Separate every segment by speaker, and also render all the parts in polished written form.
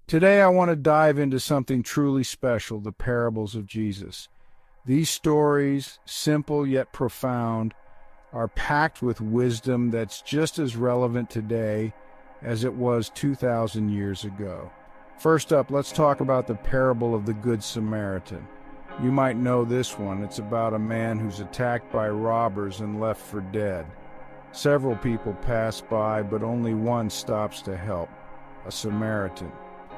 Speaker 1: Today I want to dive into something truly special, the parables of Jesus. These stories, simple yet profound, are packed with wisdom that's just as relevant today as it was 2,000 years ago. First up, let's talk about the parable of the Good Samaritan. You might know this one. It's about a man who's attacked by robbers and left for dead. Several people pass by, but only one stops to help, a Samaritan.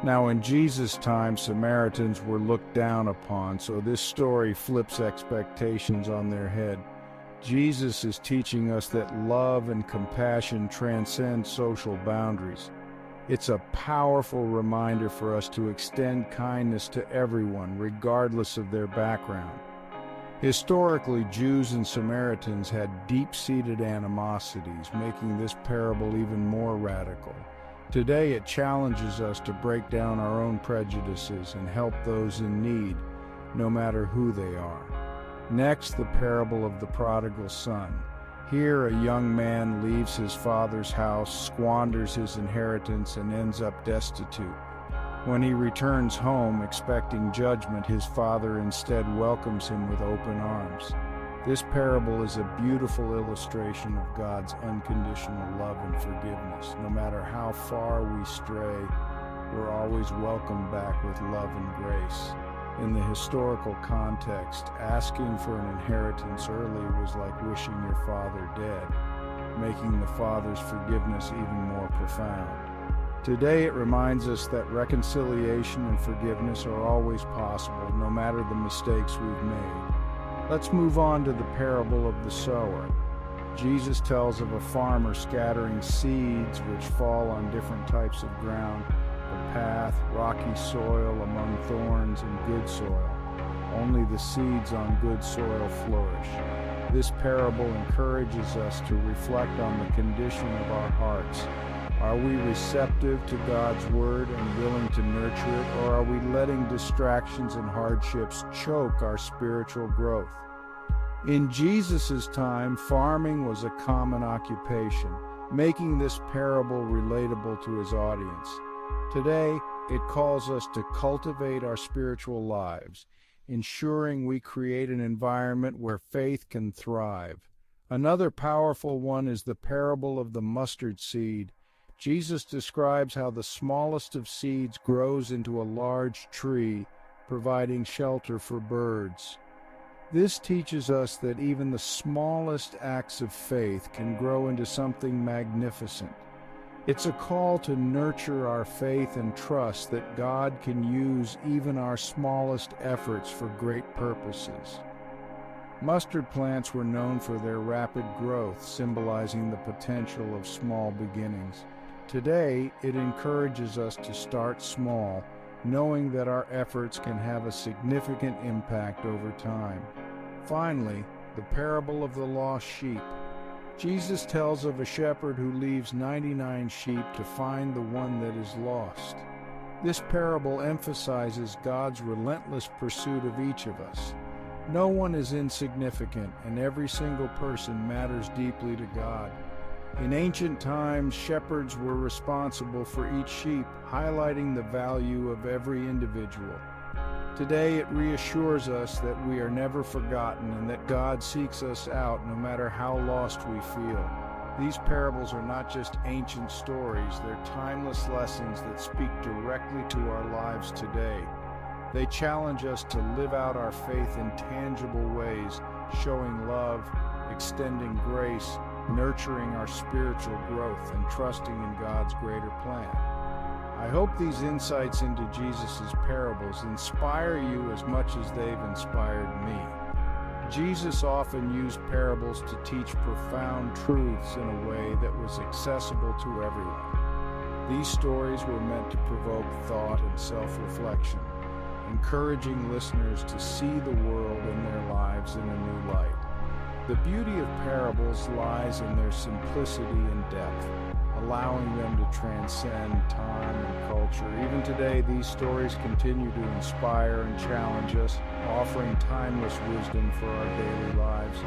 Speaker 1: Now, in Jesus' time, Samaritans were looked down upon, so this story flips expectations on their head. Jesus is teaching us that love and compassion transcend social boundaries. It's a powerful reminder for us to extend kindness to everyone, regardless of their background. Historically, Jews and Samaritans had deep-seated animosities, making this parable even more radical. Today, it challenges us to break down our own prejudices and help those in need, no matter who they are. Next, the parable of the prodigal son. Here, a young man leaves his father's house, squanders his inheritance, and ends up destitute. When he returns home, expecting judgment, his father instead welcomes him with open arms. This parable is a beautiful illustration of God's unconditional love and forgiveness. No matter how far we stray, we're always welcomed back with love and grace. In the historical context, asking for an inheritance early was like wishing your father dead, making the father's forgiveness even more profound. Today it reminds us that reconciliation and forgiveness are always possible, no matter the mistakes we've made. Let's move on to the parable of the sower. Jesus tells of a farmer scattering seeds which fall on different types of ground, the path, rocky soil among thorns, and good soil. Only the seeds on good soil flourish. This parable encourages us to reflect on the condition of our hearts. Are we receptive to God's word and willing to nurture it, or are we letting distractions and hardships choke our spiritual growth? In Jesus' time, farming was a common occupation, making this parable relatable to his audience. Today, it calls us to cultivate our spiritual lives, ensuring we create an environment where faith can thrive. Another powerful one is the parable of the mustard seed. Jesus describes how the smallest of seeds grows into a large tree, providing shelter for birds. This teaches us that even the smallest acts of faith can grow into something magnificent. It's a call to nurture our faith and trust that God can use even our smallest efforts for great purposes. Mustard plants were known for their rapid growth, symbolizing the potential of small beginnings. Today, it encourages us to start small, knowing that our efforts can have a significant impact over time. Finally, the parable of the lost sheep. Jesus tells of a shepherd who leaves 99 sheep to find the one that is lost. This parable emphasizes God's relentless pursuit of each of us. No one is insignificant, and every single person matters deeply to God. In ancient times, shepherds were responsible for each sheep, highlighting the value of every individual. Today, it reassures us that we are never forgotten and that God seeks us out no matter how lost we feel. These parables are not just ancient stories, they're timeless lessons that speak directly to our lives today. They challenge us to live out our faith in tangible ways, showing love, extending grace, nurturing our spiritual growth, and trusting in God's greater plan. I hope these insights into Jesus' parables inspire you as much as they've inspired me. Jesus often used parables to teach profound truths in a way that was accessible to everyone. These stories were meant to provoke thought and self-reflection, encouraging listeners to see the world and their lives in a new light. The beauty of parables lies in their simplicity and depth, allowing them to transcend time and culture. Even today, these stories continue to inspire and challenge us, offering timeless wisdom for our daily lives.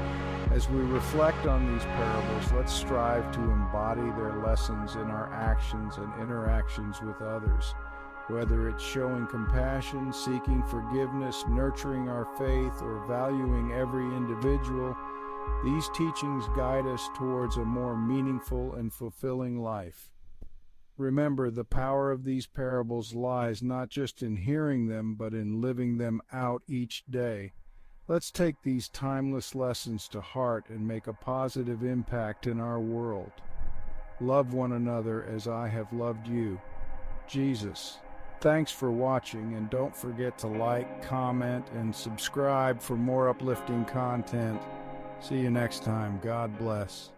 Speaker 1: As we reflect on these parables, let's strive to embody their lessons in our actions and interactions with others. Whether it's showing compassion, seeking forgiveness, nurturing our faith, or valuing every individual, these teachings guide us towards a more meaningful and fulfilling life. Remember, the power of these parables lies not just in hearing them, but in living them out each day. Let's take these timeless lessons to heart and make a positive impact in our world. Love one another as I have loved you. Jesus. Thanks for watching, and don't forget to like, comment, and subscribe for more uplifting content. See you next time. God bless.